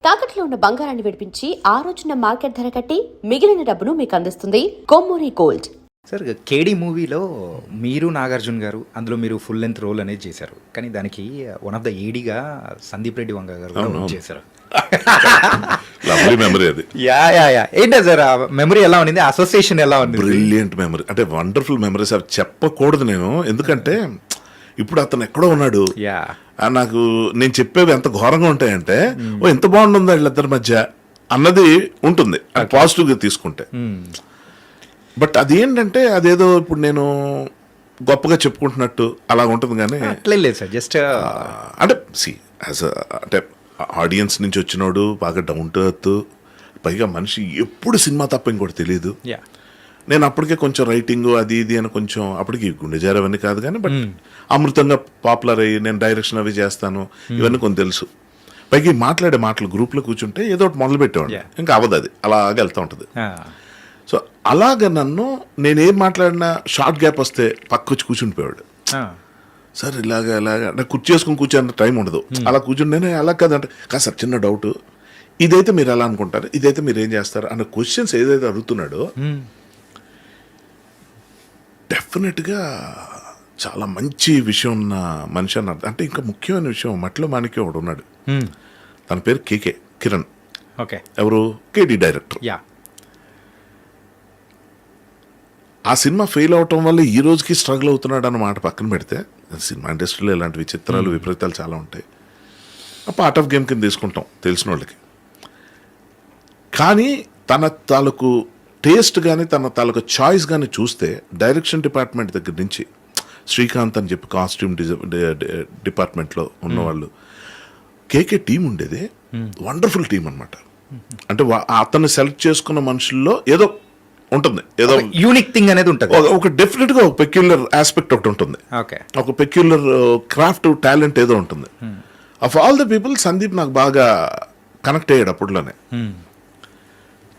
తాకట్లో ఉన్న బంగారాన్ని విడిపించి ఆ రోజున మార్కెట్ ధర కట్టి మిగిలిన డబ్బును మీకు అందిస్తుంది కొమ్మూరి గోల్డ్. సార్, కేడీ మూవీలో మీరు నాగార్జున గారు అందులో మీరు ఫుల్ లెంత్ రోల్ అనేది చేశారు, కానీ దానికి వన్ ఆఫ్ ద ఏడీగా సందీప్ రెడ్డి వంగ గారు కూడా చేశారు. లవ్లీ మెమరీ అది. ఏంటో సార్ ఆ మెమరీ ఎలా ఉంది, అసోసియేషన్ ఎలా ఉంది? బ్రిలియంట్ మెమరీ, అంటే వండర్ఫుల్ మెమరీస్. అవి చెప్పకూడదు నేను, ఎందుకంటే ఇప్పుడు అతను ఎక్కడో ఉన్నాడు. నాకు నేను చెప్పేవి ఎంత ఘోరంగా ఉంటాయంటే, ఓ ఎంత బాగుంటుందా వీళ్ళిద్దరి మధ్య అన్నది ఉంటుంది పాజిటివ్గా తీసుకుంటే. బట్ అదేంటంటే అదేదో ఇప్పుడు నేను గొప్పగా చెప్పుకుంటున్నట్టు అలా ఉంటుంది. కానీ లేదు సార్, జస్ట్ అంటే అంటే ఆడియన్స్ నుంచి వచ్చినోడు బాగా డౌన్ టు ఎర్త్, పైగా మనిషి ఎప్పుడు సినిమా తప్ప ఇంకోటి తెలియదు. నేను అప్పటికే కొంచెం రైటింగ్ అది ఇది అని కొంచెం అప్పటికి గుండె జారవన్నీ కాదు, కానీ బట్ అమృతంగా పాపులర్ అయ్యి నేను డైరెక్షన్ అవి చేస్తాను ఇవన్నీ కొంచెం తెలుసు. పైకి మాట్లాడే మాటలు గ్రూప్లో కూర్చుంటే ఏదో ఒకటి మొదలు పెట్టేవాడు, ఇంకా అవ్వదు, అది అలాగే వెళ్తూ ఉంటుంది. సో అలాగ నన్ను నేనేం మాట్లాడినా షార్ట్ గ్యాప్ వస్తే పక్క వచ్చి కూర్చుండిపోయాడు. సార్ ఇలాగ అంటే కుర్చీ చేసుకుని కూర్చోంత టైం ఉండదు, అలా కూర్చుని నేను అలా కాదంటే కాదు సార్ చిన్న డౌట్, ఇదైతే మీరు ఎలా అనుకుంటారు, ఇదైతే మీరు ఏం చేస్తారు అన్న క్వశ్చన్స్ ఏదైతే అడుగుతున్నాడో డెఫినెట్గా చాలా మంచి విషయం ఉన్న మనిషి అన్నారు. అంటే ఇంకా ముఖ్యమైన విషయం, మట్టిలో మాణిక్యం ఒకడు ఉన్నాడు, తన పేరు కేకే కిరణ్. ఓకే, ఎవరు? కేడీ డైరెక్టర్. ఆ సినిమా ఫెయిల్ అవటం వల్ల ఈ రోజుకి స్ట్రగుల్ అవుతున్నాడు అన్నమాట పక్కన పెడితే, సినిమా ఇండస్ట్రీలో ఇలాంటి విచిత్రాలు విపరీతాలు చాలా ఉంటాయి. పార్ట్ ఆఫ్ గేమ్ కింద తీసుకుంటాం తెలిసిన వాళ్ళకి. కానీ తన తాలూకు టేస్ట్ కానీ తన తాలూకు చాయిస్ కానీ చూస్తే డైరెక్షన్ డిపార్ట్మెంట్ దగ్గర నుంచి శ్రీకాంత్ అని చెప్పి కాస్ట్యూమ్ డిపార్ట్మెంట్లో ఉన్నవాళ్ళు, కేకే టీం ఉండేది వండర్ఫుల్ టీం అనమాట. అంటే అతన్ని సెలెక్ట్ చేసుకున్న మనుషుల్లో ఏదో ఉంటుంది, ఏదో యూనిక్ థింగ్ అనేది ఉంటుంది, ఒక డెఫినెట్ గా ఒక పెక్యులర్ ఆస్పెక్ట్ ఒకటి ఉంటుంది, ఒక పెక్యులర్ క్రాఫ్ట్ టాలెంట్ ఏదో ఉంటుంది. Of all the people Sandeep నాకు బాగా కనెక్ట్ అయ్యాడు అప్పట్లోనే.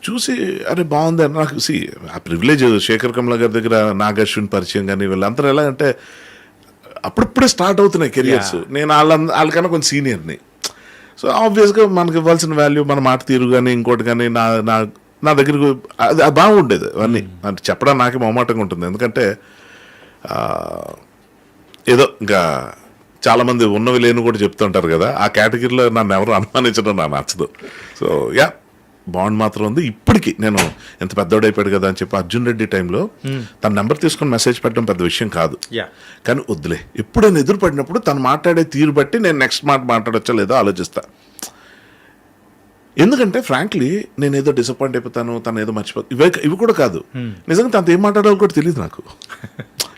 చూసి అరే బాగుంది అని నాకు ఆ ప్రివిలేజ్. శేఖర్ కమల గారి దగ్గర నాగార్జున పరిచయం కానీ వీళ్ళందరూ ఎలాగంటే అప్పుడప్పుడే స్టార్ట్ అవుతున్నాయి కెరియర్స్. నేను వాళ్ళకన్నా కొంచెం సీనియర్ని. సో ఆబ్వియస్గా మనకి ఇవ్వాల్సిన వాల్యూ మన మాట తీరు కానీ ఇంకోటి కానీ నా దగ్గరకు అది బాగుండేది. అవన్నీ అంటే చెప్పడం నాకే మొహమాటంగా ఉంటుంది, ఎందుకంటే ఏదో ఇంకా చాలామంది ఉన్నవి లేని కూడా చెప్తుంటారు కదా, ఆ కేటగిరీలో నన్ను ఎవరు అనుమానించడం నాకు నచ్చదు. సో బాండ్ మాత్రం ఉంది. ఇప్పటికీ నేను ఎంత పెద్దోడైపోయాడు కదా అని చెప్పి అర్జున్ రెడ్డి టైంలో తన నెంబర్ తీసుకొని మెసేజ్ పెట్టడం పెద్ద విషయం కాదు, కానీ వద్దులే ఎప్పుడైనా ఎదురు పడినప్పుడు తను మాట్లాడే తీరు బట్టి నేను నెక్స్ట్ మాట మాట్లాడొచ్చా లేదో ఆలోచిస్తా. ఎందుకంటే ఫ్రాంక్లీ నేను ఏదో డిసప్పాయింట్ అయిపోతాను, తను ఏదో మర్చిపోతాను, ఇవి కూడా కాదు. నిజంగా తనతో ఏం మాట్లాడాలో కూడా తెలియదు నాకు.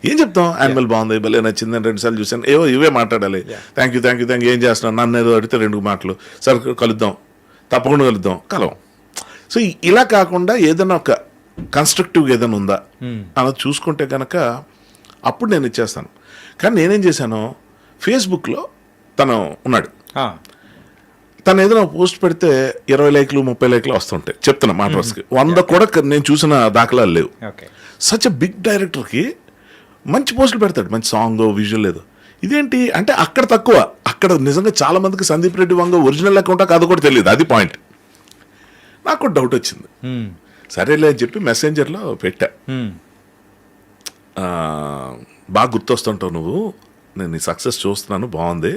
ఏం చెప్తాం, యానిమల్ బాగుంది, భలే నచ్చింది అని 2 సార్లు చూసాను, ఇవే మాట్లాడాలి. థ్యాంక్ యూ ఏం చేస్తున్నాను, నన్ను ఏదో అడిగితే 2 మాటలు, సార్ కలుద్దాం, తప్పకుండా కలవం. సో ఇలా కాకుండా ఏదైనా ఒక కన్స్ట్రక్టివ్గా ఏదైనా ఉందా అన్నది చూసుకుంటే కనుక అప్పుడు నేను ఇచ్చేస్తాను. కానీ నేనేం చేశాను, ఫేస్బుక్లో తను ఉన్నాడు, తను ఏదైనా పోస్ట్ పెడితే 20 లైక్లు 30 లైక్లు వస్తుంటాయి. చెప్తున్నా మాట వరుసకి 100 కూడా నేను చూసిన దాఖలాలు లేవు. సచ్ ఎ బిగ్ డైరెక్టర్కి మంచి పోస్టులు పెడతాడు, మంచి సాంగ్ విజువల్ లేదు. ఇదేంటి అంటే అక్కడ తక్కువ, అక్కడ నిజంగా చాలా మందికి సందీప్ రెడ్డి వంగ ఒరిజినల్ అకౌంట్ కాదు కూడా తెలియదు, అది పాయింట్. నాకు డౌట్ వచ్చింది, సరేలే అని చెప్పి మెసెంజర్లో పెట్టా, బాగా గుర్తొస్తుంటావు నువ్వు, నేను నీ సక్సెస్ చూస్తున్నాను, బాగుంది,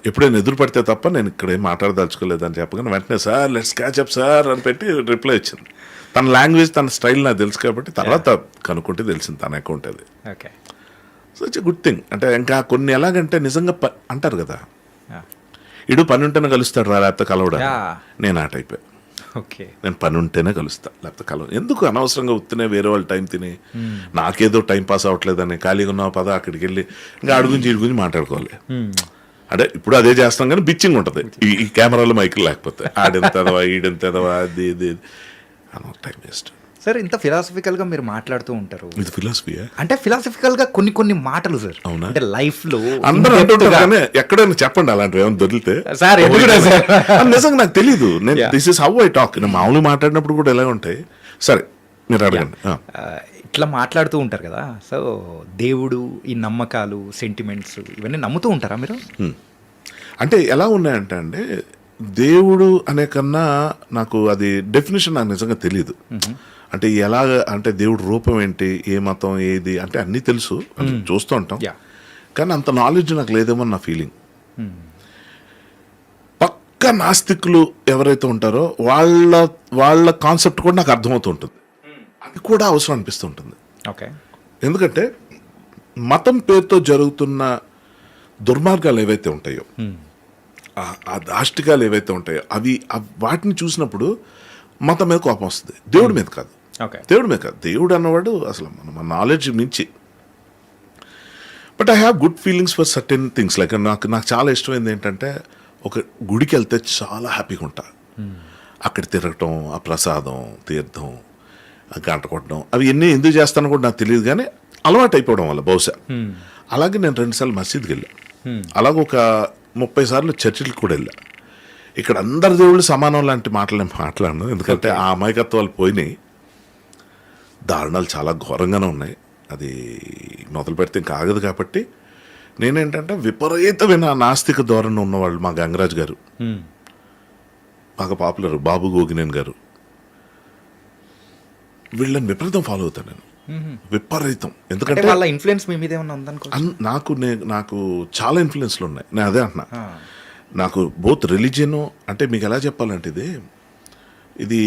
ఎప్పుడైనా ఎదురు పడితే తప్ప నేను ఇక్కడ ఏం మాట్లాడదలుచుకోలేదు అని చెప్పగానే వెంటనే sir let's catch up sir అని పెట్టి రిప్లై ఇచ్చింది. తన లాంగ్వేజ్ తన స్టైల్ నాకు తెలుసు కాబట్టి తర్వాత కనుక్కుంటే తెలిసింది తన అకౌంట్ అది. So it's good thing. అంటే ఇంకా కొన్ని ఎలాగంటే నిజంగా అంటారు కదా, ఇడు పని ఉంటేనే కలుస్తాడు రా లేకపోతే కలవడా, నేను ఆ టైపే. నేను పని ఉంటేనే కలుస్తా లేకపోతే కలవ. ఎందుకు అనవసరంగా ఉత్తినే వేరే వాళ్ళు టైం తిని నాకేదో టైం పాస్ అవ్వట్లేదని ఖాళీగా ఉన్నావు పద అక్కడికి వెళ్ళి ఇంకా ఆడు గురించి ఈ గురించి మాట్లాడుకోవాలి. అంటే ఇప్పుడు అదే చేస్తాం కానీ బిచ్చింగ్ ఉంటుంది ఈ కెమెరాలో మైకులు లేకపోతే, ఆడెంతదవా ఈడెంతదవా అది ఇది టైం వేస్ట్. సార్, ఇంత ఫిలాసఫికల్ గా మీరు మాట్లాడుతూ ఉంటారు, ఇది ఫిలాసఫీ అంటే ఫిలాసఫికల్ గా కొన్ని మాటలు సార్. అవునా? అంటే లైఫ్ లో అందరూ అంటుంటారు కానీ ఎక్కడైనా చెప్పండి అలాంటివి ఏమైనా దొరికితే. సార్ నిజంగా నాకు తెలీదు, నేను this is how I talk. నేను మామూలుగా మాట్లాడినప్పుడు కూడా ఎలా ఉంటాయి. సరే మీరు అడగండి. ఇట్లా మాట్లాడుతూ ఉంటారు కదా, సో దేవుడు, ఈ నమ్మకాలు, సెంటిమెంట్స్ ఇవన్నీ నమ్ముతూ ఉంటారా మీరు? అంటే ఎలా ఉన్నాయంటే అండి, దేవుడు అనే కన్నా నాకు అది డెఫినేషన్ నాకు నిజంగా తెలియదు. అంటే ఎలాగ అంటే దేవుడు రూపం ఏంటి, ఏ మతం ఏది అంటే అన్నీ తెలుసు, అంటే చూస్తూ ఉంటాం. Yeah. కానీ అంత నాలెడ్జ్ నాకు లేదేమో నా ఫీలింగ్. పక్క నాస్తికులు ఎవరైతే ఉంటారో వాళ్ళ కాన్సెప్ట్ కూడా నాకు అర్థమవుతూ ఉంటుంది. అది కూడా అవసరం అనిపిస్తుంటుంది. ఓకే. ఎందుకంటే మతం పేరుతో జరుగుతున్న దుర్మార్గాలు ఏవైతే ఉంటాయో, ఆ దాష్టికాలు ఏవైతే ఉంటాయో వాటిని చూసినప్పుడు మతం మీద కోపం వస్తుంది, దేవుడి మీద కాదు. ఓకే. దేవుడి మీద కాదు. దేవుడు అన్నవాడు అసలు మన నాలెడ్జ్ మించి. But I have good feelings for certain things. Like నాకు చాలా ఇష్టమైంది ఏంటంటే, ఒక గుడికి వెళ్తే చాలా హ్యాపీగా ఉంటా. అక్కడ తిరగటం, ఆ ప్రసాదం, తీర్థం, ఆ గంట కొట్టడం, అవి ఎన్ని ఎందుకు చేస్తానో కూడా నాకు తెలియదు, కానీ అలవాటు అయిపోవడం వల్ల బహుశా. అలాగే నేను 2 సార్లు మసీద్కి వెళ్ళా. అలాగే ఒక 30 సార్లు చర్చిలకు కూడా వెళ్ళా. ఇక్కడ అందరి దేవుళ్ళు సమానం లాంటి మాటలు మాట్లాడను, ఎందుకంటే ఆ అమాయకత్వాలు పోయినాయి. దారుణాలు చాలా ఘోరంగానే ఉన్నాయి. అది మొదలు పెడితే ఇంకా ఆగదు. కాబట్టి నేనేంటంటే, విపరీతమైన నాస్తిక ధోరణి ఉన్నవాళ్ళు మా గంగరాజు గారు, బాగా పాపులర్ బాబు గోగినేని గారు, వీళ్ళని విపరీతం ఫాలో అవుతాను నేను. విపరీతం. ఎందుకంటే వాళ్ళ ఇన్ఫ్లుయెన్స్ మీ మీద ఏమన్నా ఉందనుకో. నాకు చాలా ఇన్ఫ్లుయెన్స్లు ఉన్నాయి. నేను అదే అంటున్నా. నాకు బోత్ రిలీజియన్ అంటే మీకు ఎలా చెప్పాలంటే, ఇది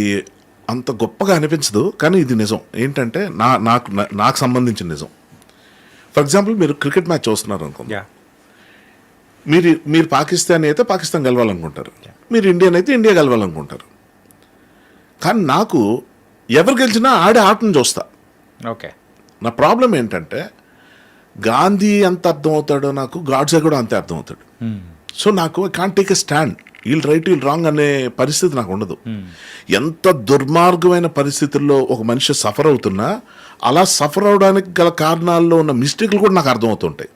అంత గొప్పగా అనిపించదు, కానీ ఇది నిజం. ఏంటంటే నాకు సంబంధించిన నిజం. ఫర్ ఎగ్జాంపుల్, మీరు క్రికెట్ మ్యాచ్ చూస్తున్నారు అనుకోండి. మీరు పాకిస్తాన్ అయితే పాకిస్తాన్ గెలవాలనుకుంటారు, మీరు ఇండియన్ అయితే ఇండియా గెలవాలనుకుంటారు. కానీ నాకు ఎవరు గెలిచినా ఆడే ఆటను చూస్తా. ఓకే. నా ప్రాబ్లం ఏంటంటే, గాంధీ ఎంత అర్థమవుతాడో నాకు గాడ్సే కూడా అంతే అర్థమవుతాడు. సో నాకు I can't take a stand, వీళ్ళు రైట్ వీళ్ళు రాంగ్ అనే పరిస్థితి నాకు ఉండదు. ఎంత దుర్మార్గమైన పరిస్థితుల్లో ఒక మనిషి సఫర్ అవుతున్నా, అలా సఫర్ అవడానికి గల కారణాల్లో ఉన్న మిస్టేక్లు కూడా నాకు అర్థమవుతుంటాయి.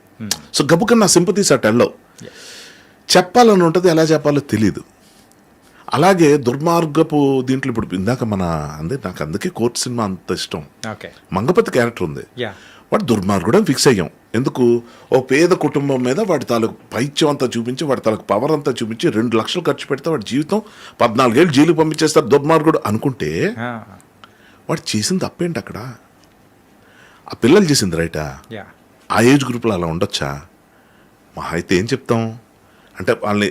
సో గబుకన్నా నా సింపతీస్ అట్ వెళ్ళవు. చెప్పాలని ఉంటుంది, ఎలా చెప్పాలో తెలీదు. అలాగే దుర్మార్గపు దీంట్లో ఇప్పుడు ఇందాక నాకు అందుకే కోర్ట్ సినిమా అంత ఇష్టం. ఓకే. మంగపతి క్యారెక్టర్ ఉంది, వాడు దుర్మార్గుడు అని ఫిక్స్ అయ్యాం. ఎందుకు? ఓ పేద కుటుంబం మీద వాడి తాలూకు పైత్యం అంతా చూపించి, వాడి తాలూకు పవర్ అంతా చూపించి 2 లక్షలు ఖర్చు పెడితే వాడి జీవితం 14 ఏళ్ళు జైలుకి పంపించేస్తారు దుర్మార్గుడు అనుకుంటే, వాడు చేసింది తప్పేంటి అక్కడ? ఆ పిల్లలు చేసింది రైటా? ఆ ఏజ్ గ్రూప్లో అలా ఉండొచ్చా? మా అయితే ఏం చెప్తాం అంటే, వాళ్ళని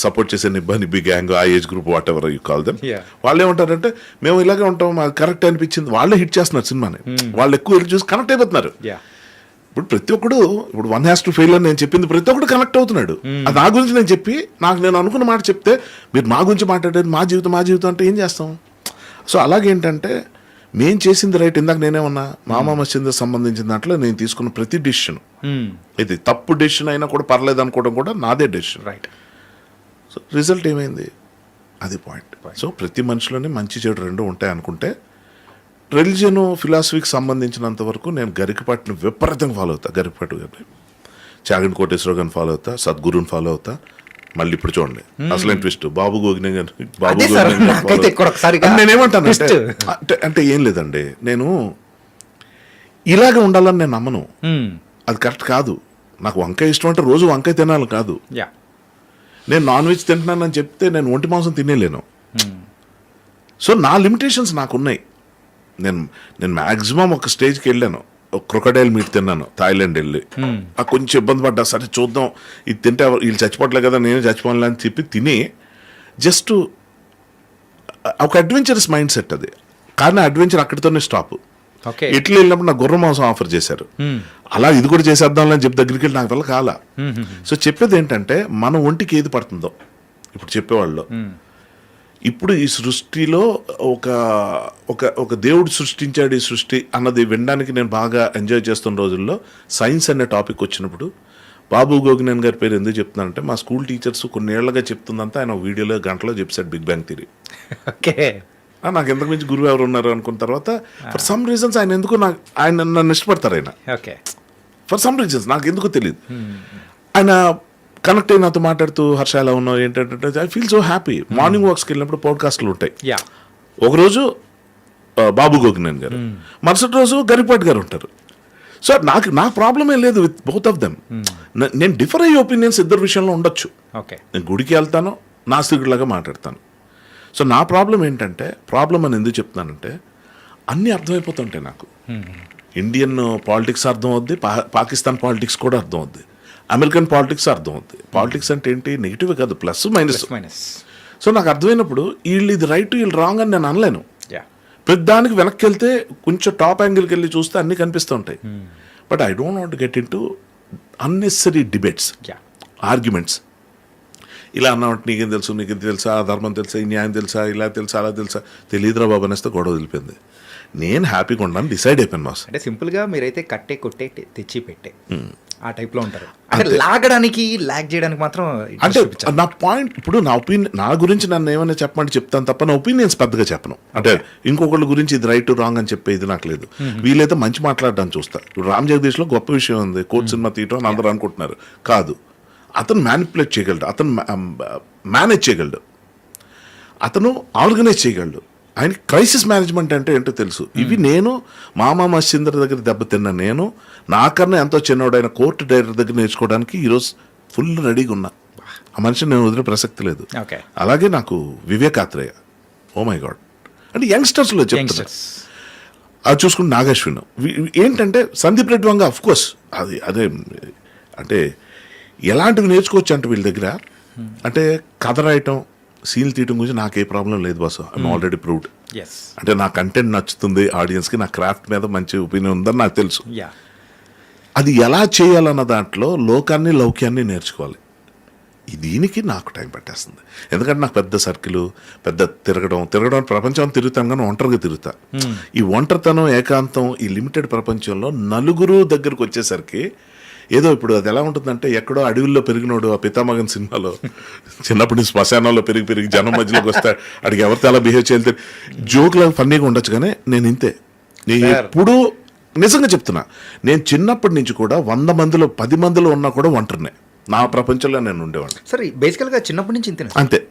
సపోర్ట్ చేసే నిబ్బి గ్యాంగ్, ఆ age group, what ever you call them, వాళ్ళు ఏమంటారంటే, మేము ఇలాగే ఉంటాం, మాకు కరెక్ట్ అనిపించింది. వాళ్ళే హిట్ చేస్తున్నారు సినిమాని, వాళ్ళు ఎక్కువ వెళ్ళి చూసి కనెక్ట్ అయిపోతున్నారు. ఇప్పుడు ప్రతి ఒక్కడు, ఇప్పుడు 1 has to fail అని నేను చెప్పింది ప్రతి ఒక్కడు కనెక్ట్ అవుతున్నాడు. అది నా గురించి నేను చెప్పి, నేను అనుకున్న మాట చెప్తే, మీరు మా గురించి మాట్లాడారు, మా జీవితం అంటే ఏం చేస్తాం? సో అలాగేంటంటే, మేము చేసింది రైట్. ఇందాక నేనేమన్నా, మామా మసీద్కి సంబంధించిన దాంట్లో నేను తీసుకున్న ప్రతి డెసిషన్, ఇది తప్పు డెసిషన్ అయినా కూడా పర్లేదు అనుకోవడం కూడా నాదే డెసిషన్. రైట్. సో రిజల్ట్ ఏమైంది? అది పాయింట్. సో ప్రతి మనిషిలోనే మంచి చెడు రెండు ఉంటాయి అనుకుంటే, రిలీజియన్ ఫిలాసఫీకి సంబంధించినంత వరకు నేను గరికపాటిని విపరీతంగా ఫాలో అవుతా. గరికపాటి గారిని, చాగంటి కోటేశ్వర గారిని ఫాలో అవుతా, సద్గురుని ఫాలో అవుతా. మళ్ళీ ఇప్పుడు చూడండి అసలు ట్విస్ట్, బాబు గోగినేని గారు. నేనేమంటాను అంటే ఏం లేదండి, నేను ఇలాగే ఉండాలని నేను నమ్మను. అది కరెక్ట్ కాదు. నాకు వంకాయ ఇష్టం అంటే రోజు వంకాయ తినాలి కాదు. నేను నాన్ వెజ్ తింటున్నానని చెప్తే నేను ఒంటి మాంసం తినేలేను. సో నా లిమిటేషన్స్ నాకున్నాయి. నేను మ్యాక్సిమం ఒక స్టేజ్కి వెళ్ళాను, ఒక క్రొకడైల్ మీట్ తిన్నాను థాయిలాండ్ వెళ్ళి. కొంచెం ఇబ్బంది పడ్డా, సరే చూద్దాం, ఇది తింటే వీళ్ళు చచ్చిపోవట్లేదు కదా, నేను చచ్చిపోవాలి అని చెప్పి తిని, జస్ట్ ఒక అడ్వెంచరస్ మైండ్ సెట్ అది. కానీ అడ్వెంచర్ అక్కడితోనే స్టాప్. ఇట్లా వెళ్ళినప్పుడు నాకు గుర్ర మాంసం ఆఫర్ చేశారు, అలా ఇది కూడా చేసేద్దామని చెప్పి దగ్గరికి వెళ్ళి నాకు వల్ల కాలా. సో చెప్పేది ఏంటంటే, మన ఒంటికి ఏది పడుతుందో ఇప్పుడు చెప్పేవాళ్ళు. ఇప్పుడు ఈ సృష్టిలో ఒక దేవుడు సృష్టించాడు ఈ సృష్టి అన్నది వినడానికి నేను బాగా ఎంజాయ్ చేస్తున్న రోజుల్లో, సైన్స్ అనే టాపిక్ వచ్చినప్పుడు బాబు గోగినేని గారి పేరు ఎందుకు చెప్తున్నానంటే, మా స్కూల్ టీచర్స్ కొన్నేళ్లుగా చెప్తుందంతా ఆయన వీడియోలో గంటలో చెప్పాడు బిగ్ బ్యాంగ్ థియరీ. ఓకే. నాకు ఎంతకు మించి గురువు ఎవరు ఉన్నారు అనుకున్న తర్వాత, ఫర్ సమ్ రీజన్స్ ఆయన ఎందుకు ఆయన నన్ను ఇష్టపడతారు. ఆయన ఫర్ సమ్ రీజన్స్ నాకు ఎందుకు తెలియదు, ఆయన కనెక్ట్ అయ్యి నాతో మాట్లాడుతూ, హర్ష ఎలా ఉన్నావు ఏంటంటే, I feel so happy. Morning వాక్స్కి వెళ్ళినప్పుడు పాడ్కాస్ట్లు ఉంటాయి. ఒకరోజు బాబు గోగినేని గారు, మరుసటి రోజు గరిపాటి గారు ఉంటారు. సో నా ప్రాబ్లమే లేదు విత్ బోత్ ఆఫ్ దెమ్. నేను డిఫర్ అయ్యే ఒపీనియన్స్ ఇద్దరు విషయంలో ఉండొచ్చు. నేను గుడికి వెళ్తాను, నాస్తికుడిలాగా మాట్లాడతాను. సో నా ప్రాబ్లం ఏంటంటే, ప్రాబ్లం అని ఎందుకు చెప్తున్నానంటే అన్నీ అర్థమైపోతుంటాయి నాకు. ఇండియన్ పాలిటిక్స్ అర్థం అవుద్ది, పాకిస్తాన్ పాలిటిక్స్ కూడా అర్థం అవుద్ది, అమెరికన్ పాలిటిక్స్ అర్థం అవుద్ది. పాలిటిక్స్ అంటే ఏంటి, నెగిటివ్ కాదు, ప్లస్ మైనస్. సో నాకు అర్థమైనప్పుడు వీళ్ళు ఇది రైట్ వీళ్ళు రాంగ్ అని నేను అనలేను. ప్రతి దానికి వెనక్కి వెళ్తే కొంచెం టాప్ యాంగిల్కి వెళ్ళి చూస్తే అన్నీ కనిపిస్తూ ఉంటాయి. But I don't want get in to unnecessary debates, arguments. ఇలా అన్నమాట నీకేం తెలుసు, నీకు ఇది తెలుసా, ఆ ధర్మం తెలుసా, ఈ న్యాయం తెలుసా, ఇలా తెలుసా, అలా తెలుసా, తెలియదురా బాబు అనేస్తే గొడవ తెలిపింది. నేను హ్యాపీగా ఉండడానికి డిసైడ్ అయిపోయాను బాస్. అంటే సింపుల్గా మీరైతే కట్టే కొట్టే తెచ్చి పెట్టే ఆ టైప్లో ఉంటారు. అంటే లాగడానికి లాగ్ చేయడానికి మాత్రం అంటే నా పాయింట్, ఇప్పుడు నా ఒపీనియన్, నా గురించి నన్ను ఏమైనా చెప్పమంటే చెప్తాను తప్ప నా ఒపీనియన్స్ పెద్దగా చెప్పను. అంటే ఇంకొకళ్ళ గురించి ఇది రైట్ రాంగ్ అని చెప్పేది నాకు లేదు. వీలైతే మంచి మాట్లాడడానికి చూస్తా. ఇప్పుడు రామ్ జగదీష్లో గొప్ప విషయం ఉంది, కోర్ట్ సినిమా తీయటం అని అందరూ అనుకుంటున్నారు. కాదు, అతను మ్యానిపులేట్ చేయగలడు, అతను మేనేజ్ చేయగలడు, అతను ఆర్గనైజ్ చేయగలడు. ఆయన క్రైసిస్ మేనేజ్మెంట్ అంటే ఏంటో తెలుసు. ఇవి నేను మామా మహేంద్ర దగ్గర దెబ్బతిన్నా, నేను నాకన్నా ఎంతో చిన్నవాడైన కోర్టు డైరెక్టర్ దగ్గర నేర్చుకోవడానికి ఈరోజు ఫుల్ రెడీగా ఉన్నా. ఆ మనిషిని నేను వదిలే ప్రసక్తి లేదు. అలాగే నాకు Vivek Athreya, oh my god, అంటే యంగ్స్టర్స్లో చెప్తాను. అది చూసుకుంటే నాగేశ్వన్ ఏంటంటే, సందీప్ రెడ్డి వంగ అఫ్ కోర్స్ అది అదే. అంటే ఎలాంటివి నేర్చుకోవచ్చు అంటే వీళ్ళ దగ్గర, అంటే కథ రాయటం, సీన్లు తీయటం గురించి నాకు ఏ ప్రాబ్లం లేదు బాస్. I'm already proved. అంటే నా కంటెంట్ నచ్చుతుంది ఆడియన్స్కి, నా క్రాఫ్ట్ మీద మంచి ఒపీనియన్ ఉందని నాకు తెలుసు. అది ఎలా చేయాలన్న దాంట్లో లోకాన్ని లౌక్యాన్ని నేర్చుకోవాలి. దీనికి నాకు టైం పట్టేస్తుంది. ఎందుకంటే నాకు పెద్ద సర్కిల్, పెద్ద తిరగడం ప్రపంచం తిరుగుతాను కానీ ఒంటరిగా తిరుగుతా. ఈ ఒంటరితనం, ఏకాంతం, ఈ లిమిటెడ్ ప్రపంచంలో నలుగురు దగ్గరకు వచ్చేసరికి ఏదో ఇప్పుడు అది ఎలా ఉంటుందంటే, ఎక్కడో అడవుల్లో పెరిగినోడు ఆ పితామగన్ సినిమాలో చిన్నప్పటి నుంచి శ్మశానాల్లో పెరిగి జనం మధ్యలోకి వస్తా, అడిగి ఎవరితో అలా బిహేవ్ చేయాలి, జోక్లా ఫన్నీగా ఉండొచ్చు. కానీ నేను ఇంతే, నేను ఎప్పుడూ నిజంగా చెప్తున్నా, నేను చిన్నప్పటి నుంచి కూడా 100 మందిలో 10 మందిలో ఉన్నా కూడా ఒంటరినే. నా ప్రపంచంలో నేను ఉండేవాడిని. సరే, బేసికల్గా చిన్నప్పటి నుంచి ఇంతే. అంతే.